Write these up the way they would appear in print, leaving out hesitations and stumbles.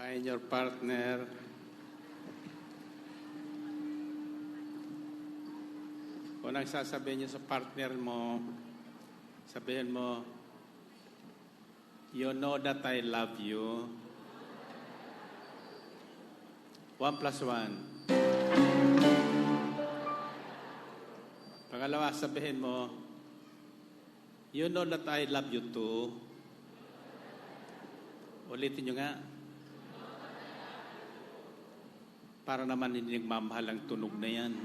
and your partner. Kung nagsasabihin niyo sa partner mo, sabihin mo, you know that I love you. 1 plus 1. Pangalawa, sabihin mo, you know that I love you too. Ulitin nyo nga. Para naman hindi nagmamahal ang tunog na yan.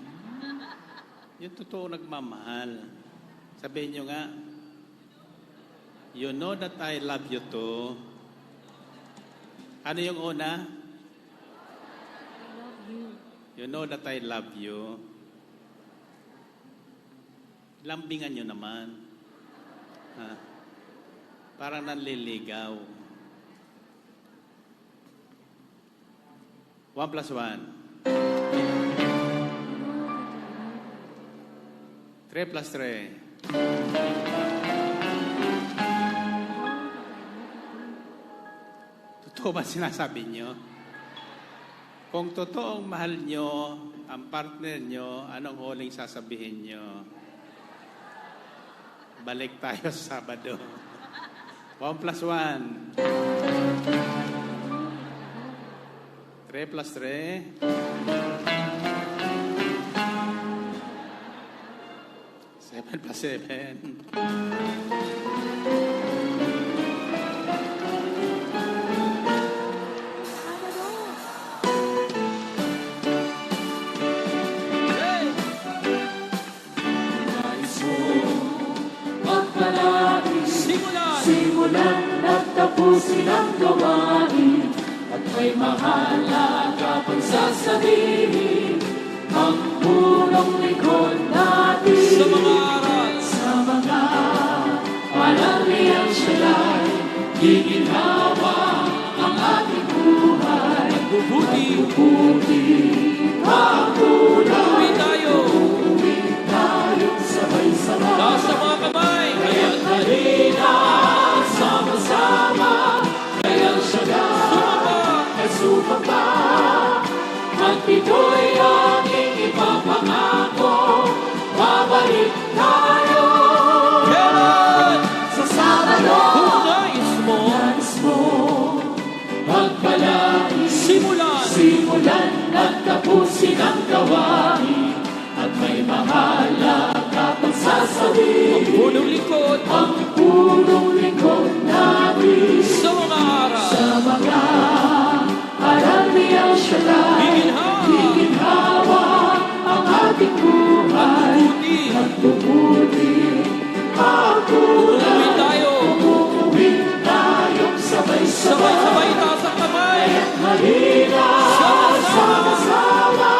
Yung totoo nagmamahal. Sabihin nyo nga, you know that I love you too. Ano yung una? I love you. You know that I love you. Lambingan nyo naman. Ha? Parang nanliligaw. 1 plus 1. 3 plus 3. Totoo ba sinasabi nyo? Kung totoong mahal nyo ang partner nyo, anong huling sasabihin nyo? Balik tayo sa Sabado. 1 plus 1. 3 plus 3. 7 plus 7. Simulan at tapusin ang gawain, at may mahalaga pang sasabihin ang punong likod natin. Sa mga panariang siya'y giginhawa ang ating buhay. Magbubuti ang kulay, uuwi tayo sabay-sabay. Taas ang mga kamay! Kaya't halina sama-sama, kayang siya ay sumapa. At ito'y ating ipapangako, babalik tayo sa Sabado. Kung nais mo, magpalain, simulan at tapusin ang gawain, at may mahalaga pang sasabihin punong likod ang punong likod natin. sa mga araw. Sa mga aral ni El Shaddai, giginhawa ang ating buhay. Magbubuti ang kulay, Uuwi tayo. uuwi tayong sabay-sabay. Sabay-sabay taas ang kamay. Halina sama-sama,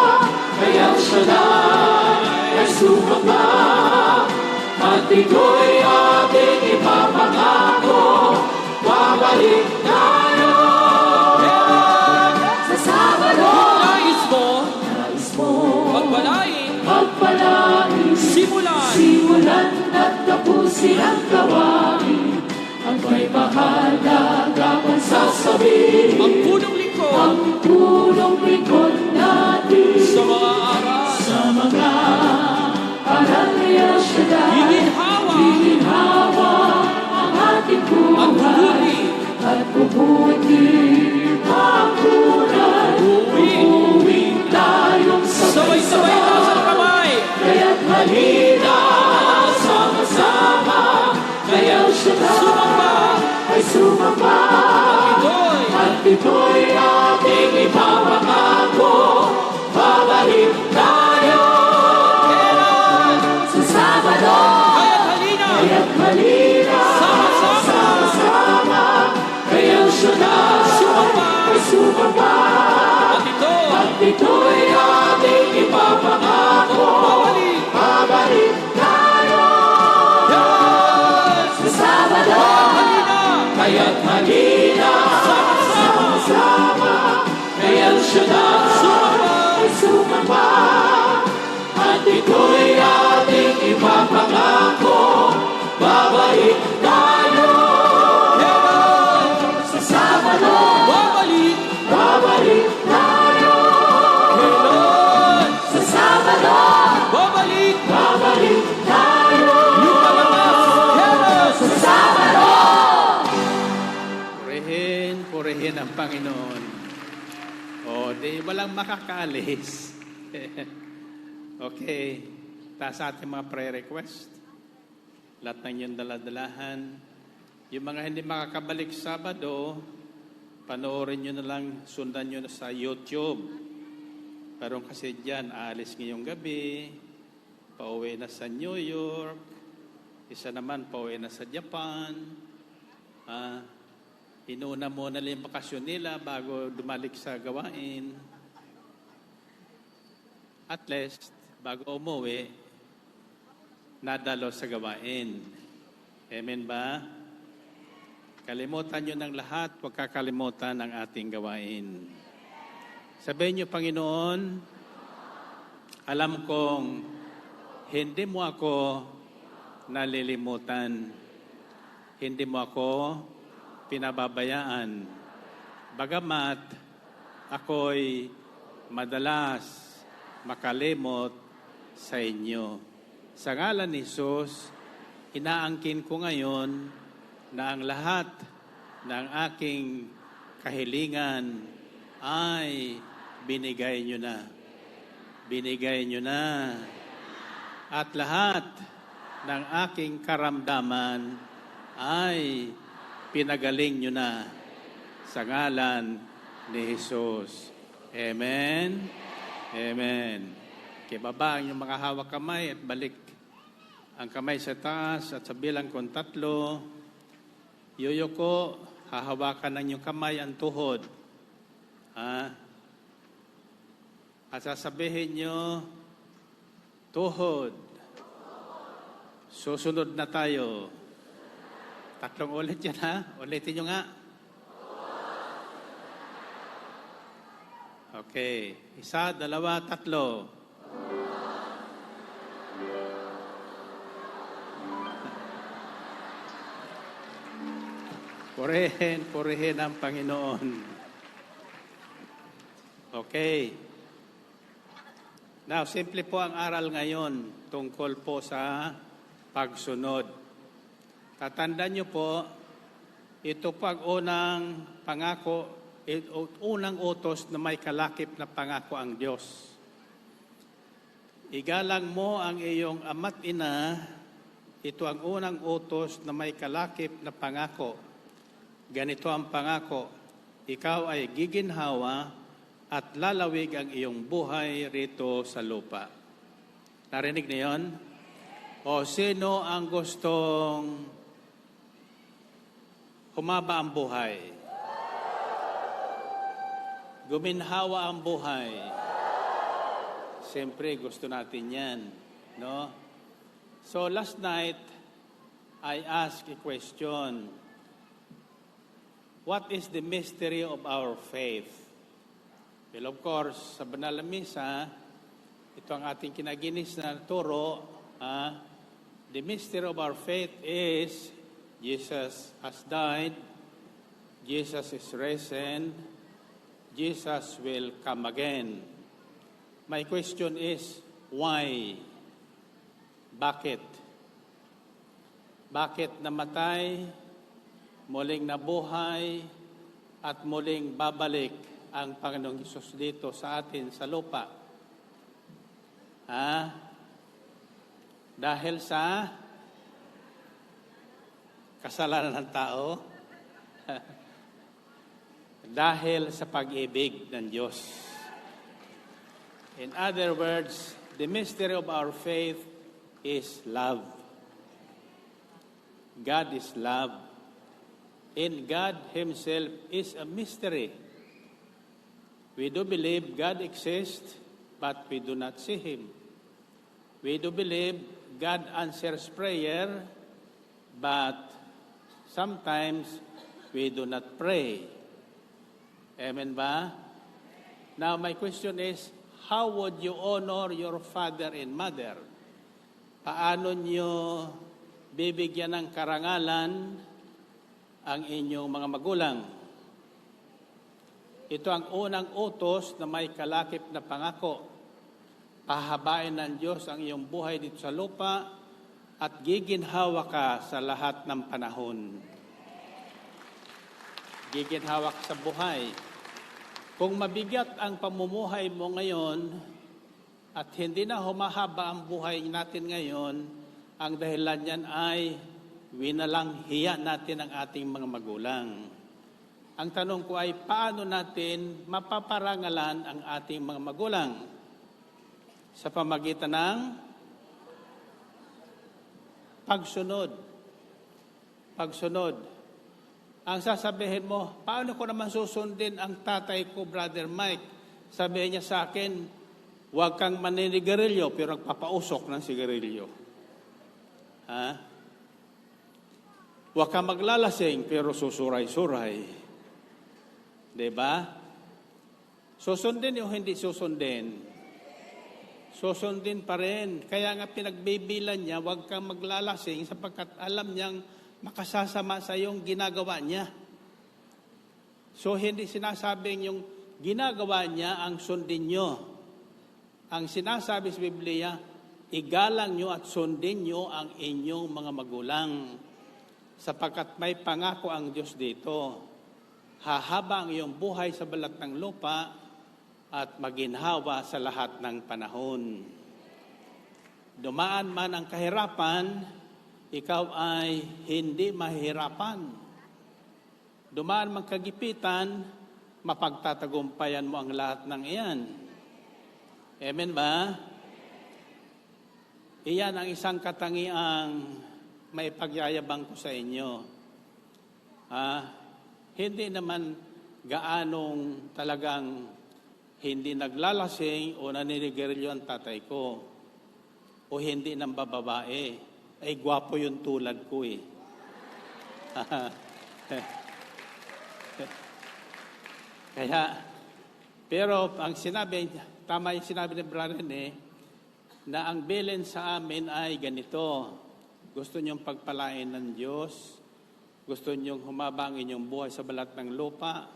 kay El Shaddai ay sumama. At ito'y ating ipapangako, babalik tayo sa Sabado. Nais mo, Magpalain, simulan at tapusin ang gawain, at may mahalaga pang sasabihin ang punong likod ang punong likod natin. sa mga araw. Sa mga aral ni El Shaddai, giginhawa ang ating buhay, at bubuti ang kulay. Uuwi tayong Sabay-sabay taas ang sabay-sabay. kamay. Kaya't halina sama-sama, kay El Shaddai ay sumapa. At ito'y ating ipapangako, babalik tayo sa Sabado. Kaya't halina sama-sama, kay El Shaddai ay sumapa. At ito'y ating ipapangako, babalik tayo sa Sabado. Kaya't halina sama-sama, kay El Shaddai ay sumapa. At ito'y ating ipapangako, babalik tayo sa Sabado. Panginoon. O, di walang makakaalis. Okay. Taas ating mga prayer request. Lahat ng iyong daladalahan. Yung mga hindi makakabalik Sabado, panoorin nyo na lang, sundan nyo na sa YouTube. Pero kasi dyan, aalis ngayong gabi, pauwi na sa New York, isa naman pauwi na sa Japan. Inuna muna nila yung bakasyon nila bago dumalik sa gawain. At least, bago umuwi, nadalo sa gawain. Amen ba? Kalimutan nyo ng lahat, huwag kakalimutan ang ating gawain. Sabihin nyo, Panginoon, alam kong hindi mo ako nalilimutan. Hindi mo ako pinababayaan. Bagamat ako'y madalas makalimot sa inyo. Sa ngalan ni Jesus, inaangkin ko ngayon na ang lahat ng aking kahilingan ay binigay nyo na. Binigay nyo na. At lahat ng aking karamdaman ay pinagaling nyo na sa ngalan ni Jesus. Amen. Amen. Kibaba ang inyong mga hawak kamay at balik ang kamay sa taas at sa bilang kong 3, yuyuko, hahawakan ng inyong kamay ang tuhod. At sasabihin nyo, tuhod. Susunod na tayo. 3 ulit yan ha. Ulitin nyo nga. Okay. 1, 2, 3. Purihin ang Panginoon. Okay. Now, simple po ang aral ngayon tungkol po sa pagsunod. Tatandaan nyo po, ito po ang unang pangako, unang utos na may kalakip na pangako ang Diyos. Igalang mo ang iyong ama't ina, ito ang unang utos na may kalakip na pangako. Ganito ang pangako, ikaw ay giginhawa at lalawig ang iyong buhay rito sa lupa. Narinig niyo yon? O sino ang gustong humaba ang buhay? Guminhawa ang buhay. Siyempre, gusto natin yan. No? So last night, I asked a question. What is the mystery of our faith? Well, of course, sa banal na misa, ito ang ating kinaginis na turo. The mystery of our faith is Jesus has died, Jesus is risen, Jesus will come again. My question is, why? Bakit? Bakit namatay, muling nabuhay, at muling babalik ang Panginoong Hesus dito sa atin sa lupa? Dahil sa kasalanan ng tao? Dahil sa pag-ibig ng Diyos. In other words, the mystery of our faith is love. God is love. And God Himself is a mystery. We do believe God exists, but we do not see Him. We do believe God answers prayer, but sometimes we do not pray. Amen ba? Now, my question is, how would you honor your father and mother? Paano nyo bibigyan ng karangalan ang inyong mga magulang? Ito ang unang utos na may kalakip na pangako. Pahabain ng Diyos ang iyong buhay dito sa lupa at giginhawa ka sa lahat ng panahon. giginhawa ka sa buhay. Kung mabigat ang pamumuhay mo ngayon at hindi na humahaba ang buhay natin ngayon, ang dahilan niyan ay winalang hiya natin ang ating mga magulang. Ang tanong ko ay paano natin mapaparangalan ang ating mga magulang? Sa pamagitan ng pagsunod. Pagsunod. Ang sasabihin mo, paano ko naman susundin ang tatay ko, Brother Mike? Sabihin niya sa akin, huwag kang maninigarilyo, pero nagpapausok ng sigarilyo. Ha? Huwag kang maglalasing, pero susuray-suray. Diba? Susundin o hindi susundin? Susundin pa rin. Kaya nga pinagbibilan niya, huwag kang maglalasing sapagkat alam niyang makasasama sa iyong ginagawa niya. So, hindi sinasabing yung ginagawa niya ang sundin niyo. Ang sinasabi sa Biblia, igalang niyo at sundin niyo ang inyong mga magulang. Sapagkat may pangako ang Diyos dito. Hahaba ang iyong buhay sa balat ng lupa at maginhawa sa lahat ng panahon. Dumaan man ang kahirapan, ikaw ay hindi mahihirapan. Dumaan mang kagipitan, mapagtatagumpayan mo ang lahat ng iyan. Amen ba? Iyan ang isang katangiang may pagyayabang ko sa inyo. Hindi naman gaanong talagang hindi naglalasing o naninigarilyo ang tatay ko o hindi nang bababae. Ay, gwapo yung tulad ko eh. Kaya, pero ang sinabi, tama yung sinabi ni Brother na ang bilin sa amin ay ganito. Gusto niyong pagpalain ng Diyos, gusto niyong humaba ang inyong buhay sa balat ng lupa,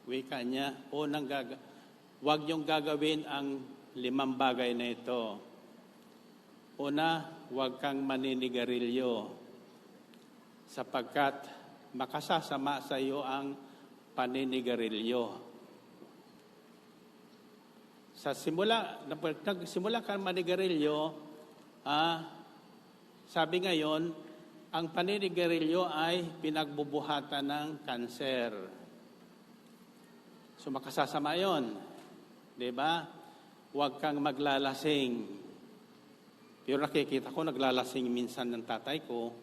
wika niya, huwag niyong gagawin ang 5 bagay na ito. Una, huwag kang maninigarilyo sapagkat makasasama sa iyo ang paninigarilyo. Nagsimula kang manigarilyo, sabi ngayon, ang paninigarilyo ay pinagbubuhatan ng kanser. So makasasama yon, di ba? Huwag kang maglalasing. Pero nakikita ko, naglalasing minsan ng tatay ko.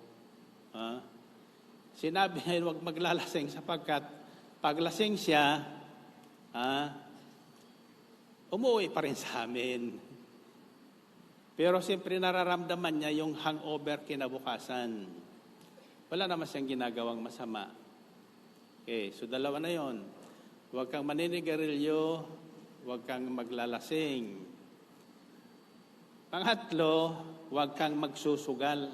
Sinabi niya, huwag maglalasing sapagkat paglasing siya, umuwi pa rin sa amin. Pero siyempre nararamdaman niya yung hangover kinabukasan. Wala naman siyang ginagawang masama. Okay, so 2 na yon. Huwag kang maninigarilyo, huwag kang maglalasing. Pangatlo, huwag kang magsusugal.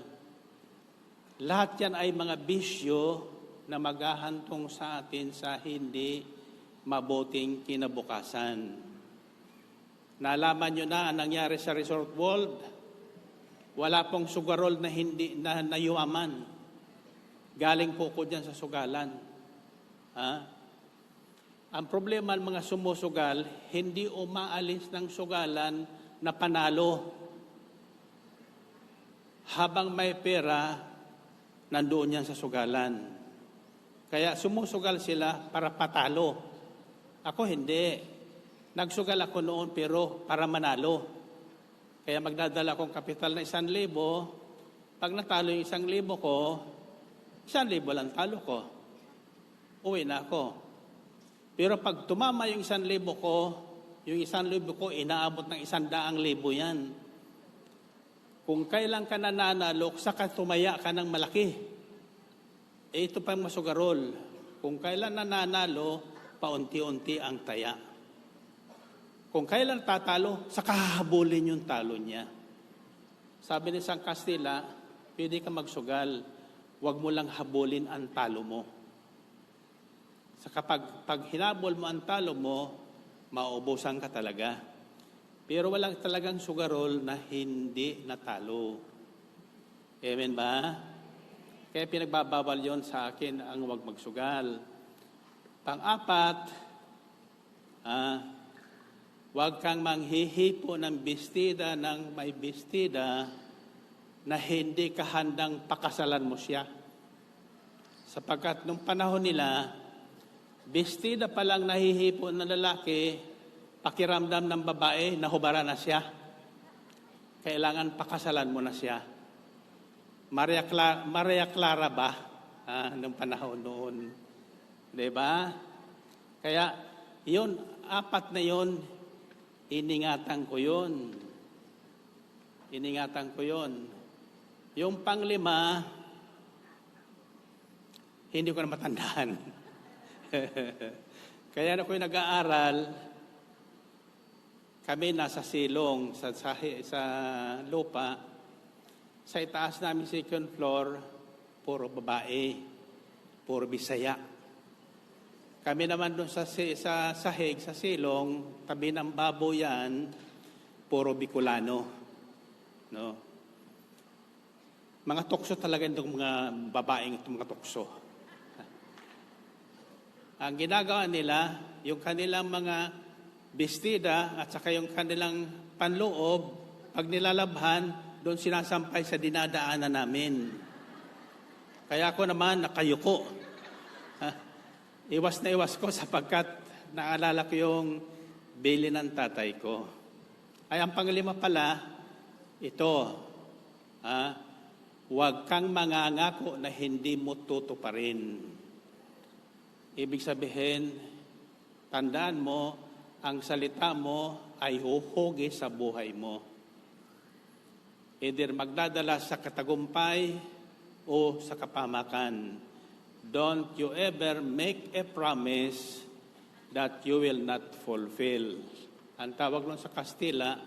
Lahat yan ay mga bisyo na maghahantong sa atin sa hindi mabuting kinabukasan. Nalaman nyo na ang nangyari sa Resort World. Wala pong sugarol na hindi na nayuaman. Galing po ko dyan sa sugalan. Ang problema ng mga sumusugal, hindi umaalis ng sugalan na panalo. Habang may pera, nandoon yan sa sugalan. Kaya sumusugal sila para patalo. Ako hindi. Nagsugal ako noon pero para manalo. Kaya magdadala akong kapital na 1,000. Pag natalo yung 1,000 ko, 1,000 lang talo ko. Uwi na ako. Pero pag tumama yung 1,000 ko, yung 1,000 ko, inaabot ng 100,000 yan. Kung kailan ka nananalo, saka tumaya ka ng malaki. Ito pang masugarol. Kung kailan nananalo, paunti-unti ang taya. Kung kailan tatalo, saka hahabulin yung talo niya. Sabi ni Sang Castilla, pwede ka magsugal, huwag mo lang habulin ang talo mo. Saka pag hinabol mo ang talo mo, mauubusan ka talaga. Pero walang talagang sugarol na hindi natalo. Amen ba? Kaya pinagbabawal yon sa akin ang huwag magsugal. Pang-apat, huwag kang manghihipo ng bestida ng may bestida na hindi ka handang pakasalan mo siya. Sapagkat nung panahon nila, bestida pa lang nahihipo ng lalaki, pakiramdam ng babae, nahubara na siya. Kailangan pakasalan mo na siya. Maria Clara ba? Nung panahon noon. Diba? Kaya, yun, apat na yun, iningatan ko yun. Iningatan ko yun. Yung panglima, hindi ko na matandaan. Kaya na ako'y nag-aaral, kami nasa silong sa lupa. Sa itaas namin second floor, puro babae, puro Bisaya. Kami naman doon sa sahig, sa silong, tabi ng baboyan, puro Bicolano. No? Mga tukso talaga itong mga babaeng itong mga tukso. Ang ginagawa nila, yung kanilang mga bestida at saka yung kanilang panloob, pag nilalabhan, doon sinasampay sa dinadaanan namin. Kaya ako naman nakayuko. Iwas na iwas ko sapagkat naalala ko yung bili ng tatay ko. Ay ang panglima pala, ito, huwag kang mangangako na hindi mo tutuparin. Ibig sabihin, tandaan mo, ang salita mo ay huhugi sa buhay mo. Either magdadala sa katagumpay o sa kapamakan. Don't you ever make a promise that you will not fulfill. Ang tawag nun sa Kastila,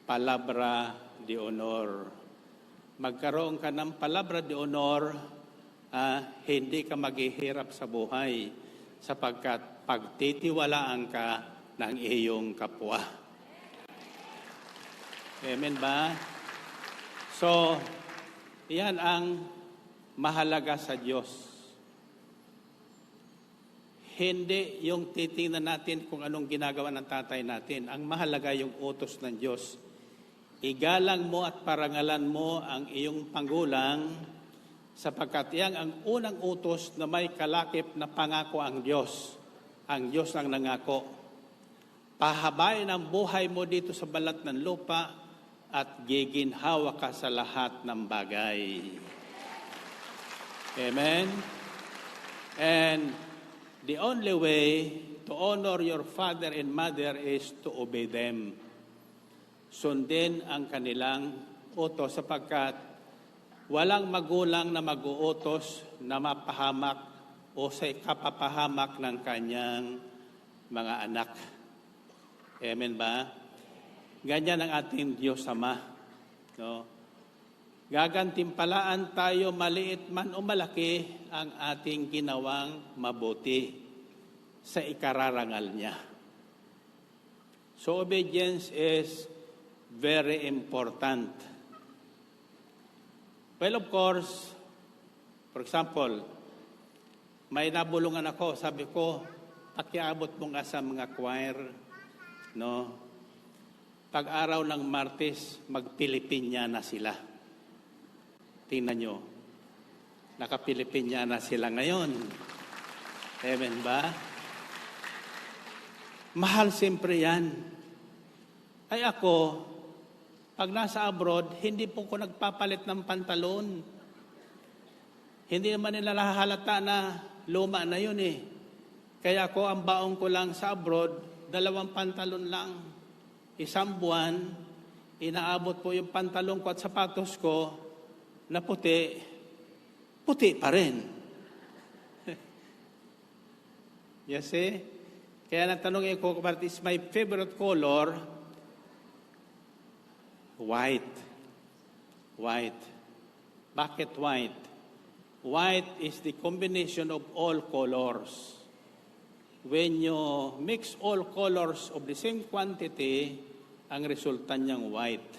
palabra de honor. Magkaroon ka ng palabra de honor, hindi ka maghihirap sa buhay sapagkat pagtitiwalaan ka ng iyong kapwa. Amen ba? So, yan ang mahalaga sa Diyos. Hindi yung titingnan natin kung anong ginagawa ng tatay natin. Ang mahalaga yung utos ng Diyos. Igalang mo at parangalan mo ang iyong panggulang sapagkat yan ang unang utos na may kalakip na pangako ang Diyos. Ang Diyos ang nangako. Pahabain ang buhay mo dito sa balat ng lupa at giginhawa ka sa lahat ng bagay. Amen? And the only way to honor your father and mother is to obey them. Sundin ang kanilang utos sapagkat walang magulang na mag-uutos na mapahamak o sa kapapahamak ng kanyang mga anak. Amen ba? Ganyan ang ating Diyos Ama. No? Gagantimpalaan tayo maliit man o malaki ang ating ginawang mabuti sa ikararangal niya. So obedience is very important. Well, of course, for example, may nabulungan ako, sabi ko, pakiabot mo nga sa mga choir, no? Pag-araw ng Martes, mag-Pilipinya na sila. Tingnan nyo, naka-Pilipinya na sila ngayon. Amen ba? Mahal siyempre yan. Ay ako, pag nasa abroad, hindi po ko nagpapalit ng pantalon. Hindi naman nila nahahalata na luma na yun eh. Kaya ako, ang baong ko lang sa abroad, 2 pantalon lang. Isang buwan, inaabot po yung pantalon ko at sapatos ko na puti, puti pa rin. You see? Kaya natanongin ko, what is my favorite color? White. White. Bakit white? White is the combination of all colors. When you mix all colors of the same quantity, ang resulta niyang white,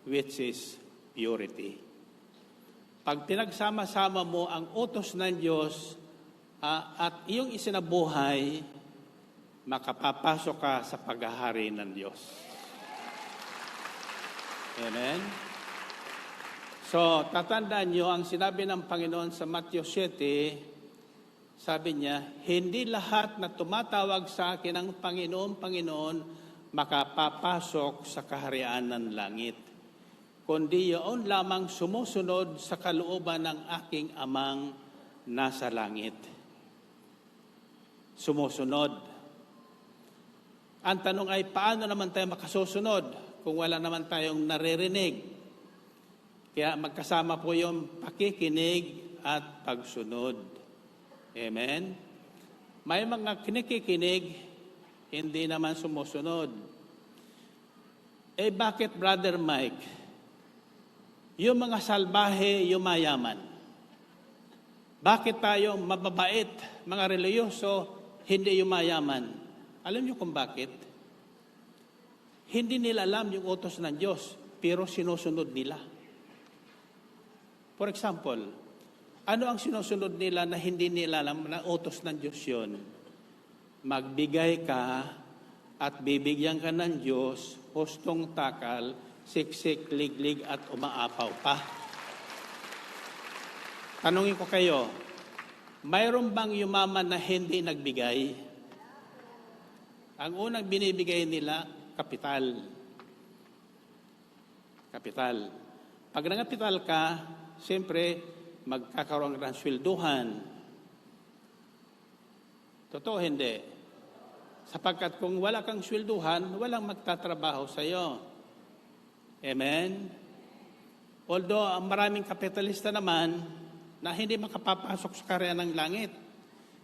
which is purity. Pag pinagsama-sama mo ang utos ng Diyos at iyong isinabuhay, makapapasok ka sa paghahari ng Diyos. Amen? So, tatandaan nyo, ang sinabi ng Panginoon sa Matthew 7, sabi niya, hindi lahat na tumatawag sa akin ng Panginoon, Panginoon, makapapasok sa kaharian ng langit, kundi yun lamang sumusunod sa kalooban ng aking amang nasa langit. Sumusunod. Ang tanong ay, paano naman tayo makasusunod kung wala naman tayong naririnig? Kaya magkasama po yung pakikinig at pagsunod. Amen? May mga kinikikinig, hindi naman sumusunod. Bakit, Brother Mike? Yung mga salbahe, yung mayaman. Bakit tayo mababait, mga reliyoso, hindi yung mayaman? Alam niyo kung bakit? Hindi nila alam yung utos ng Diyos, pero sinusunod nila. For example, ano ang sinusunod nila na hindi nila alam na utos ng Diyos yun? Magbigay ka at bibigyan ka ng Diyos, hustong takal, siksik, liglig at umaapaw pa. Tanungin ko kayo, mayroon bang yumaman na hindi nagbigay? Ang unang binibigay nila, kapital. Kapital. Pag nangapital ka, siyempre, magkakaroon ng swelduhan. Totoo, hindi. Sapagkat kung wala kang swelduhan, walang magtatrabaho sa iyo. Amen? Although, ang maraming kapitalista naman na hindi makapapasok sa kaharian ng langit,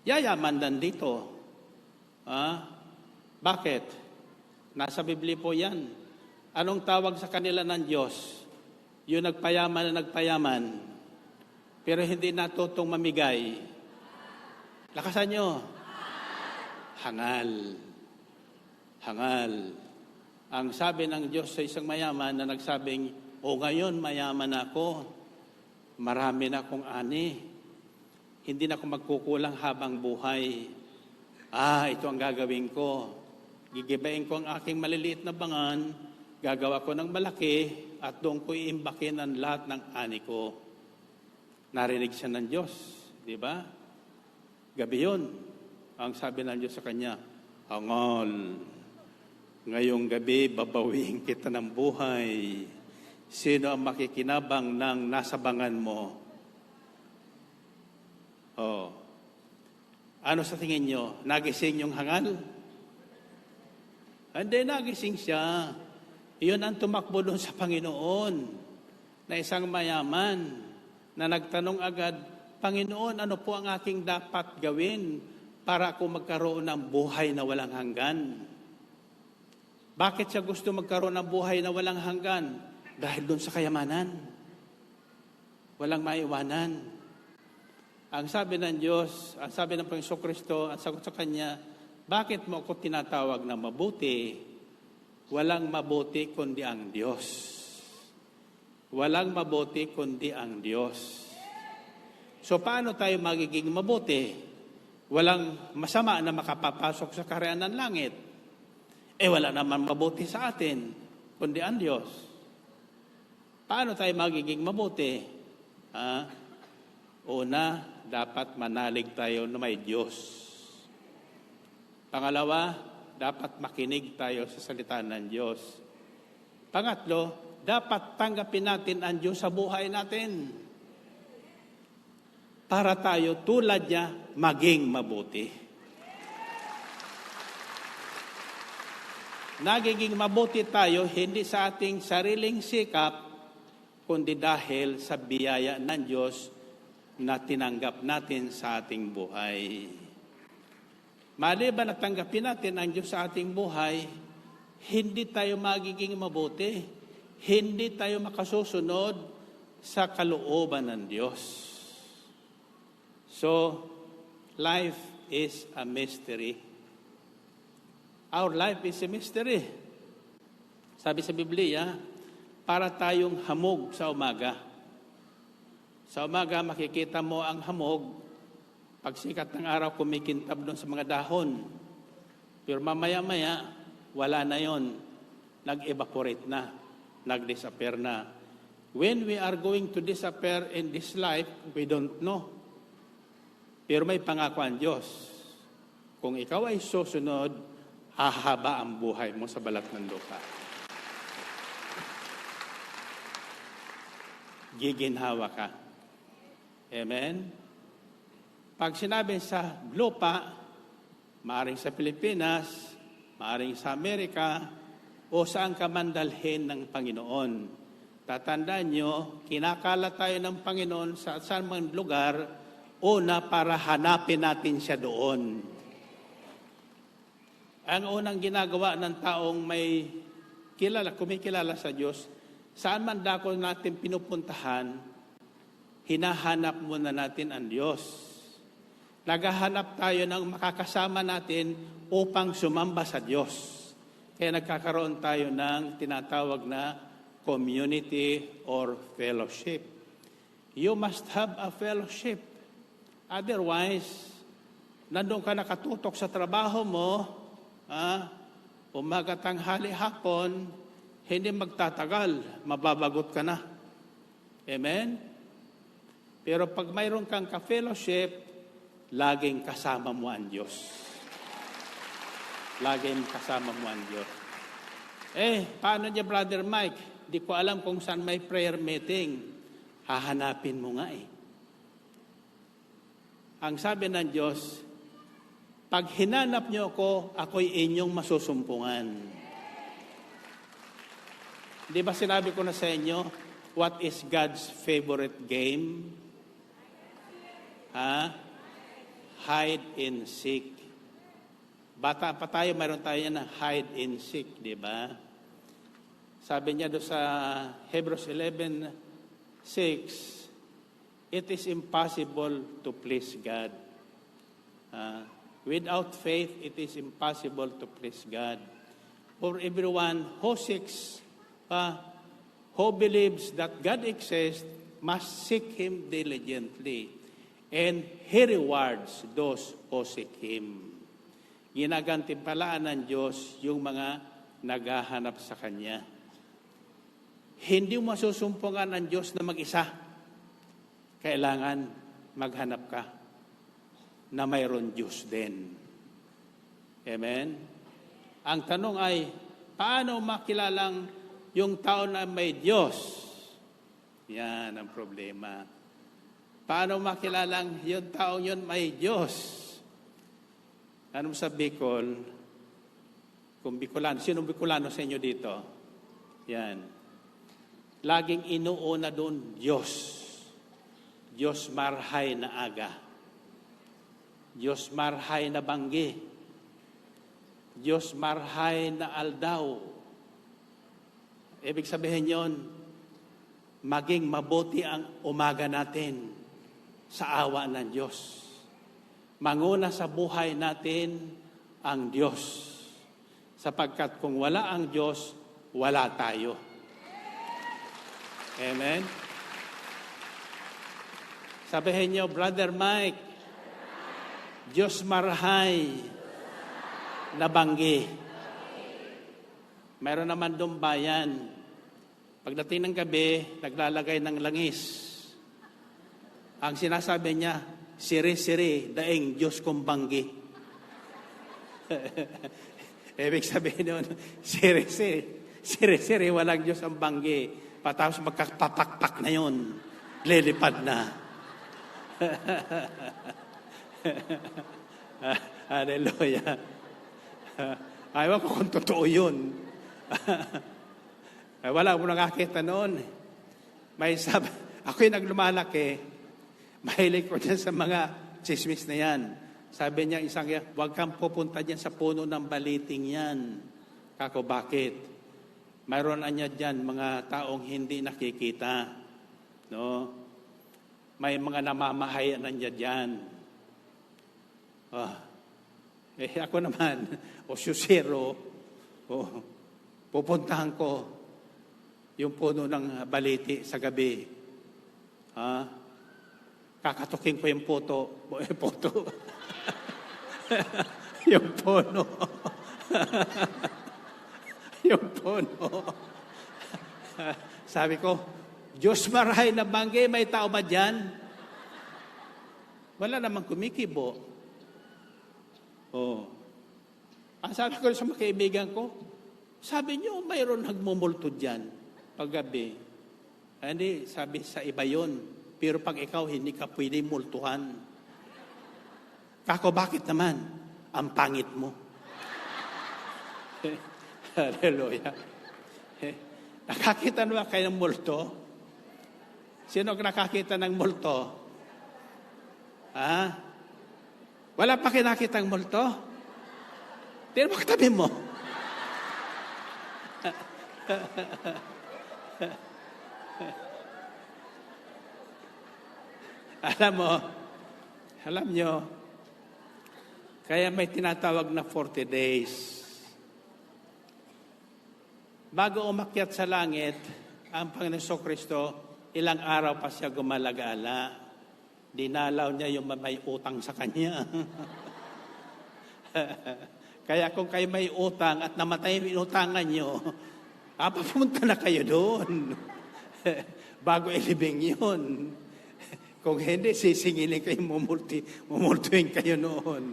yayaman din dito. Bakit? Nasa Biblia po yan. Anong tawag sa kanila ng Diyos? Yung nagpayaman na nagpayaman, pero hindi natutong mamigay. Lakasan nyo. Hangal. Hangal. Ang sabi ng Diyos sa isang mayaman na nagsabing, ngayon mayaman ako. Marami na akong ani. Hindi na ako magkukulang habang buhay. Ito ang gagawin ko. Gigibain ko ang aking maliliit na bangan, gagawa ko ng malaki, at doon ko iimbakin ang lahat ng ani ko. Narinig siya ng Diyos, di ba? Gabi yun, ang sabi ng Diyos sa kanya, hangal, ngayong gabi babawiin kita ng buhay. Sino ang makikinabang ng nasa bangan mo? Ano sa tingin nyo? Nagising yung hangal? Hindi, nagising siya. Iyon ang tumakbo doon sa Panginoon na isang mayaman na nagtanong agad, Panginoon, ano po ang aking dapat gawin para ako magkaroon ng buhay na walang hanggan? Bakit siya gusto magkaroon ng buhay na walang hanggan? Dahil doon sa kayamanan. Walang maiwanan. Ang sabi ng Diyos, ang sabi ng Panginoong Kristo, ang sagot sa Kanya, bakit mo ako tinatawag na mabuti? Walang mabuti kundi ang Diyos. Walang mabuti kundi ang Diyos. So paano tayo magiging mabuti? Walang masama na makapapasok sa kaharian ng langit. Wala naman mabuti sa atin, kundi ang Diyos. Paano tayo magiging mabuti? Una, dapat manalig tayo na may Diyos. Pangalawa, dapat makinig tayo sa salita ng Diyos. Pangatlo, dapat tanggapin natin ang Diyos sa buhay natin. Para tayo tulad niya maging mabuti. Nagiging mabuti tayo hindi sa ating sariling sikap, kundi dahil sa biyaya ng Diyos na tinanggap natin sa ating buhay. Maliban na tanggapin natin ang Diyos sa ating buhay, hindi tayo magiging mabuti. Hindi tayo makasusunod sa kalooban ng Diyos. So, life is a mystery. Our life is a mystery. Sabi sa Biblia, para tayong hamog sa umaga. Sa umaga, makikita mo ang hamog Pagsikat ng araw, kumikintab doon sa mga dahon. Pero mamaya-maya, wala na yon. Nag-evaporate na. Nag-disappear na. When we are going to disappear in this life, we don't know. Pero may pangako ang Diyos. Kung ikaw ay susunod, hahaba ang buhay mo sa balat ng lupa. Giginhawa ka. Amen? Pag sinabi sa lupa, maaring sa Pilipinas, maaring sa Amerika, o saan ka man dalhin ng Panginoon. Tatandaan nyo, kinakala tayo ng Panginoon sa saan man lugar, una para hanapin natin siya doon. Ang unang ginagawa ng taong may kumikilala sa Diyos, saan man dako natin pinupuntahan, hinahanap muna natin ang Diyos. Naghahanap tayo ng makakasama natin upang sumamba sa Diyos. Kaya nagkakaroon tayo ng tinatawag na community or fellowship. You must have a fellowship. Otherwise, nandun ka nakatutok sa trabaho mo, umaga, tanghali, hapon, hindi magtatagal, mababagot ka na. Amen? Pero pag mayroon kang ka-fellowship, laging kasama mo ang Diyos. Laging kasama mo ang Diyos. Paano niya, Brother Mike? Di ko alam kung saan may prayer meeting. Hahanapin mo nga eh. Ang sabi ng Diyos, pag hinanap niyo ako, ako'y inyong masusumpungan. Di ba sinabi ko na sa inyo, what is God's favorite game? Hide and seek. Bata pa tayo, mayroon tayo na hide and seek, di ba? Sabi niya doon sa Hebrews 11:6, it is impossible to please God. Without faith, it is impossible to please God. For everyone who seeks, who believes that God exists, must seek Him diligently. And He rewards those who seek Him. Ginagantimpalaan ng Diyos yung mga naghahanap sa Kanya. Hindi mo masusumpungan ng Diyos na mag-isa. Kailangan maghanap ka na mayroon Diyos din. Amen? Ang tanong ay, paano makilalang yung tao na may Diyos? Yan ang problema. Paano makilalang yung tao yun may Diyos? Ano sa Bicol? Kung Bicolano, sino Bicolano sa inyo dito? Yan. Laging inuuna doon, Diyos. Diyos marhay na aga. Diyos marhay na banggi. Diyos marhay na aldaw. Ibig sabihin yon, maging mabuti ang umaga natin sa awa ng Diyos. Manguna sa buhay natin ang Diyos. Sapagkat kung wala ang Diyos, wala tayo. Amen? Sabihin niyo, Brother Mike, Diyos marhay na banggi. Meron naman doon bayan. Pagdating ng gabi, naglalagay ng langis. Ang sinasabi niya, siri-siri, daing Diyos kong banggi. Ibig sabihin nun, siri-siri, walang Diyos ang banggi. Patapos magkapapakpak na yun, lilipad na. Hallelujah. Ayaw ko kung totoo yun. Wala mo nakakita noon. May sabi, ako'y naglumalaki, mahilig ko dyan sa mga chismis na yan. Sabi niya, huwag kang pupunta dyan sa puno ng baliting yan. Kako, bakit? Mayroon niya dyan mga taong hindi nakikita. No? May mga namamahayan niya dyan. Ako naman, syusero, pupuntahan ko yung puno ng baliti sa gabi. kakatukin ko yung photo. Photo. Yung pono. Yung pono. Sabi ko, Diyos marahay na bangge, may tao ba dyan? Wala namang kumikibo. Oh. Ang sabi ko sa mga kaibigan ko, sabi niyo, mayroon nagmumulto dyan paggabi. Hindi, sabi sa iba yun. Pero pag ikaw, hindi ka pwede multuhan. Kako, bakit naman? Ang pangit mo. Hallelujah. Nakakita naman kayo ng multo? Sino nakakita ng multo? Ha? Wala pa kayo nakita ng multo? Tira mo katabi mo. Alam nyo, kaya may tinatawag na 40 days. Bago umakyat sa langit, ang Panginoon Kristo, ilang araw pa siya gumalagala. Dinalaw niya yung may utang sa kanya. Kaya kung kayo may utang at namatay yung inutangan nyo, papunta na kayo doon. Bago ilibing yun. Kung hindi, sisingilin kayo, mumultuin kayo noon.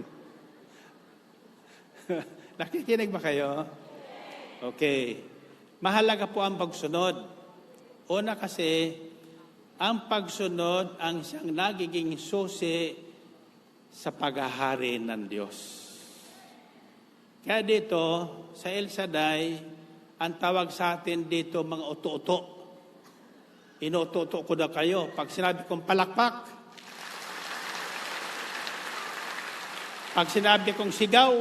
Nakikinig ba kayo? Okay. Mahalaga po ang pagsunod. Una kasi, ang pagsunod ang siyang nagiging susi sa paghahari ng Diyos. Kaya dito, sa El Shaddai, ang tawag sa atin dito mga uto-uto. Inuuto-uto ko na kayo. Pag sinabi kong palakpak, pag sinabi kong sigaw,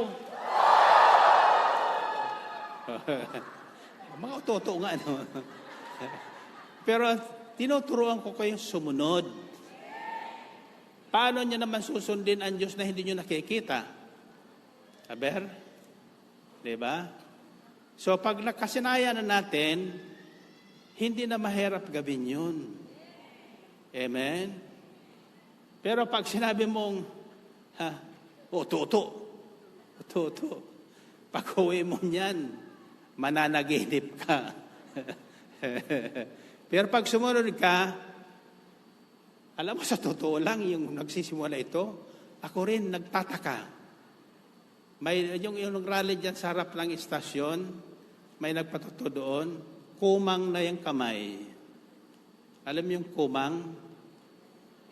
mga uto-uto nga, no? Pero tinuturuan ko kayong sumunod. Paano niya naman susundin ang Diyos na hindi niyo nakikita? Aber? Diba? So pag nakasinayan na natin, hindi na mahirap gawin yun. Amen? Pero pag sinabi mong, uto-uto, pag uwi mo niyan, mananaginip ka. Pero pag sumunod ka, alam mo sa totoo lang, yung nagsisimula ito, ako rin nagtataka. May yung rally dyan sa harap ng istasyon, may nagpatuto doon, kumang na yung kamay. Alam mo yung kumang?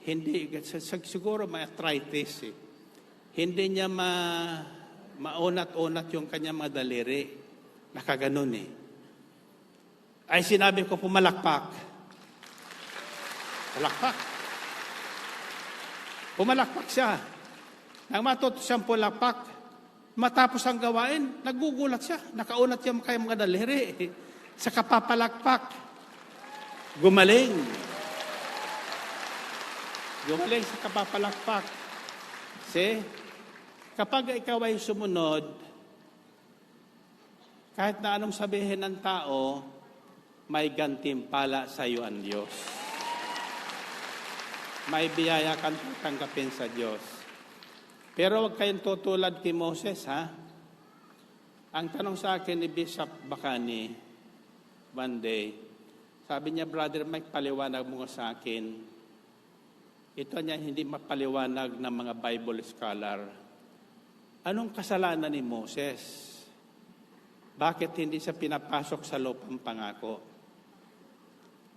Hindi, siguro may arthritis eh. Hindi niya maunat-unat yung kanyang mga daliri. Nakaganon eh. Ay sinabi ko, pumalakpak. Pumalakpak siya. Nang matuto siyang pumalakpak, matapos ang gawain, nagugulat siya. Nakaunat yung kayang mga daliri. Sa kapapalakpak, gumaling. Gumaling sa kapapalakpak. See? Kapag ikaw ay sumunod, kahit na anong sabihin ng tao, may gantimpala sa iyo ang Diyos. May biyaya kang tatanggapin sa Diyos. Pero huwag kayong tutulad kay Moses, ha? Ang tanong sa akin ni Bishop Bacani, one day, sabi niya, Brother Mike, paliwanag mo sa akin. Ito niya hindi mapaliwanag ng mga Bible scholar. Anong kasalanan ni Moses? Bakit hindi siya pinapasok sa lupang pangako?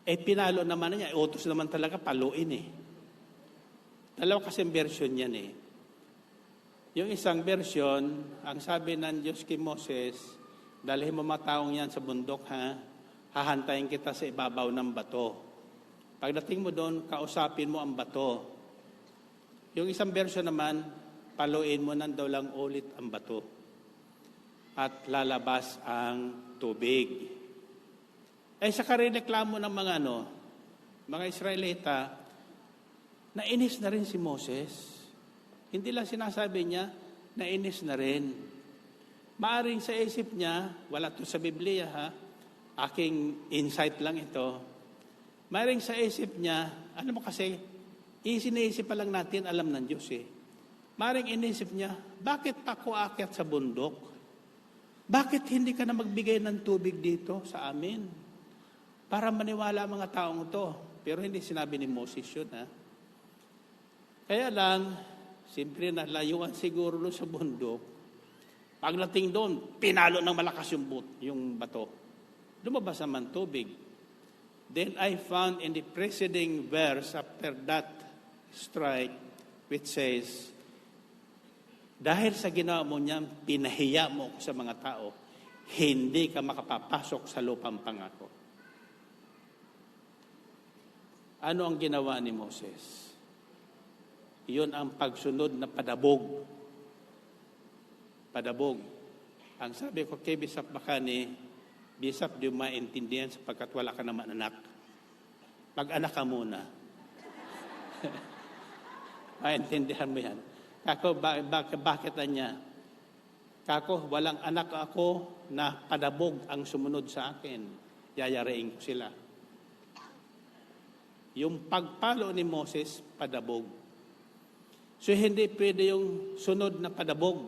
Pinalo naman niya. Utos naman talaga, paluin eh. Dalawa kasing version yan eh. Yung isang version, ang sabi ng Diyos kay Moses, dalhin mo mga taong yan sa bundok, ha? Hahantayin kita sa ibabaw ng bato. Pagdating mo doon, kausapin mo ang bato. Yung isang version naman, paluin mo nang daw lang ulit ang bato. At lalabas ang tubig. Sa karireklamo ng mga Israelita, nainis na rin si Moses. Hindi lang sinasabi niya, nainis na rin. Maaring sa isip niya, wala to sa Biblia ha, aking insight lang ito. Maaring sa isip niya, alam mo kasi, Isiniisip pa lang natin, alam ng Diyos eh. Maring inisip niya, bakit pa ako aakyat sa bundok? Bakit hindi ka na magbigay ng tubig dito sa amin? Para maniwala ang mga taong to. Pero hindi sinabi ni Moses yun, ha? Kaya lang, siyempre nalayuan siguro doon sa bundok. Pagdating doon, pinalo ng malakas yung bato. Lumabas naman tubig. Then I found in the preceding verse after that strike, which says, dahil sa ginawa mo niyan, pinahiya mo sa mga tao, hindi ka makapapasok sa lupang pangako. Ano ang ginawa ni Moses? Iyon ang pagsunod na padabog. Padabog. Ang sabi ko kay Bishop Bacani, Bishop, di mo maintindihan sapagkat wala ka naman anak. Mag-anak ka muna. Maintindihan mo yan. Kako, bakit na niya? Kako, walang anak ako na padabog ang sumunod sa akin. Yayariin ko sila. Yung pagpalo ni Moses, padabog. So, hindi pwede yung sunod na padabog.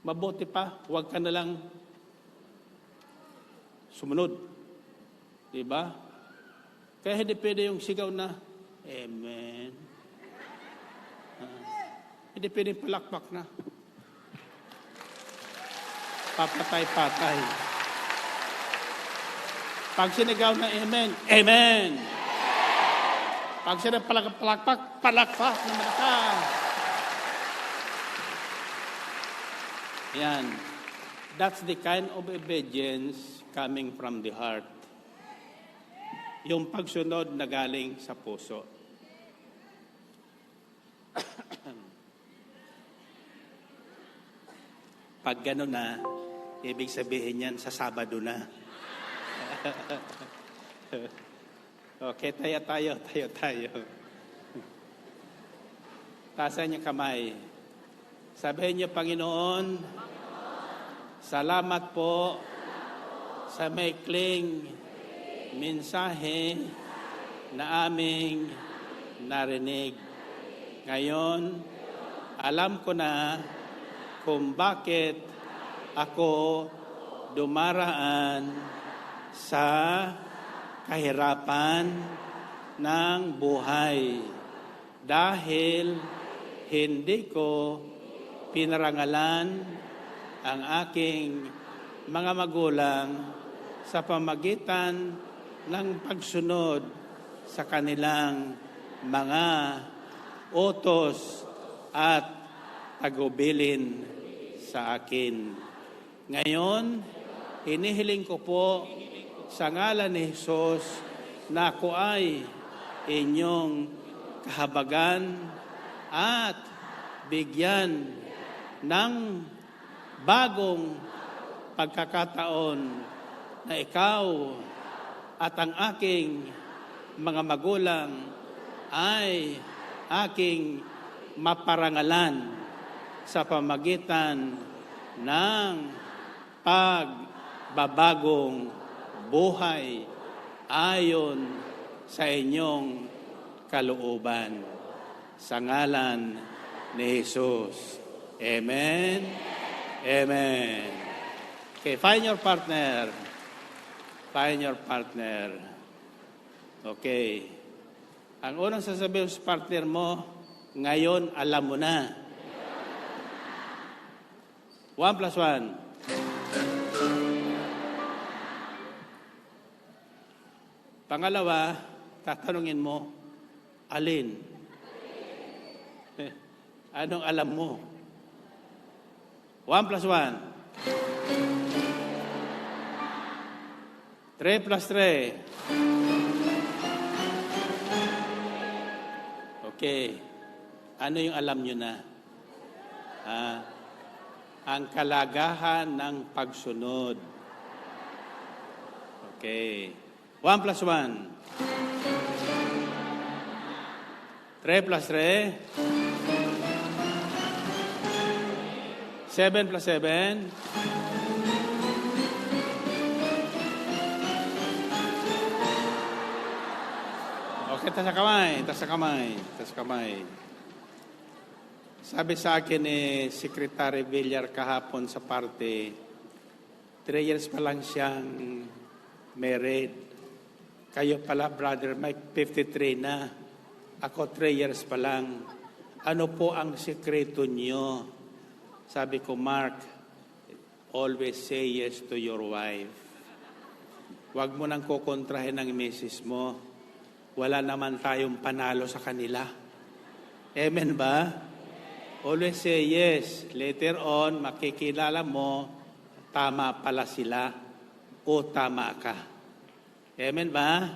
Mabuti pa, huwag ka na lang sumunod. Diba? Kaya hindi pwede yung sigaw na, Amen. Hindi pwede palakpak na. Papatay-patay. Pag sinigaw na Amen, Amen. Pag sinigaw palakpak, palakpak na malakas. Yan. That's the kind of obedience coming from the heart. Yung pagsunod na galing sa puso. Pag gano'n na, ibig sabihin yan sa Sabado na. Okay, tayo. Taasan niyo kamay. Sabihin niyo, Panginoon, salamat po sa maikling mensahe na aming narinig. Ngayon, alam ko na kung bakit ako dumaraan sa kahirapan ng buhay. Dahil hindi ko pinarangalan ang aking mga magulang sa pamagitan ng pagsunod sa kanilang mga utos at tagubilin sa akin. Ngayon, hinihiling ko po sa ngalan ni Jesus na ako ay inyong kahabagan at bigyan ng bagong pagkakataon na ikaw at ang aking mga magulang ay aking maparangalan sa pamagitan ng pagbabagong buhay ayon sa inyong kalooban. Sa ngalan ni Jesus. Amen. Amen. Okay, find your partner. Find your partner. Okay. Ang unang sasabihin sa partner mo, ngayon alam mo na. 1 plus 1. Pangalawa, tatanungin mo, alin? Anong alam mo? 1 plus 1. 3 plus 3. Okay. Ano yung alam nyo na? Ang kalagahan ng pagsunod. Okay. 1 plus 1. 3 plus 3. 7 plus 7. Okay, taas sa kamay, taas sa kamay, taas sa kamay. Sabi sa akin ni Secretary Villar kahapon sa parte, 3 years pa lang siyang married. Kayo pala, Brother Mike, 53 na. Ako 3 years pa lang. Ano po ang sekreto niyo? Sabi ko, Mark, always say yes to your wife. Huwag mo nang kukontrahin ng misis mo. Wala naman tayong panalo sa kanila. Amen ba? Always say yes. Later on, makikilala mo, tama pala sila o tama ka. Amen ba?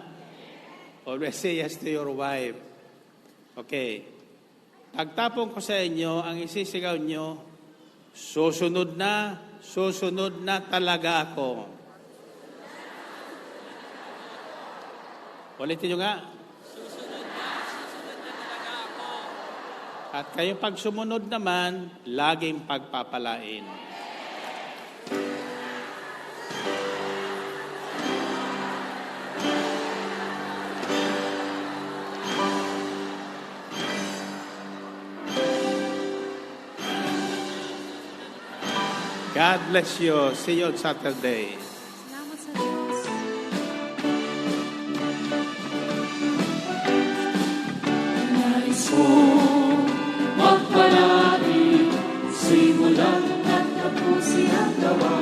Always say yes to your wife. Okay. Pagtapon ko sa inyo, ang isisigaw nyo, susunod na talaga ako. Ulitin nyo nga. Susunod na talaga ako. At kayo pag sumunod naman, laging pagpapalain. God bless you. See you on Saturday. Salamat sa Diyos. Nais ko magpalagi, simulan at tapusin ang gawa.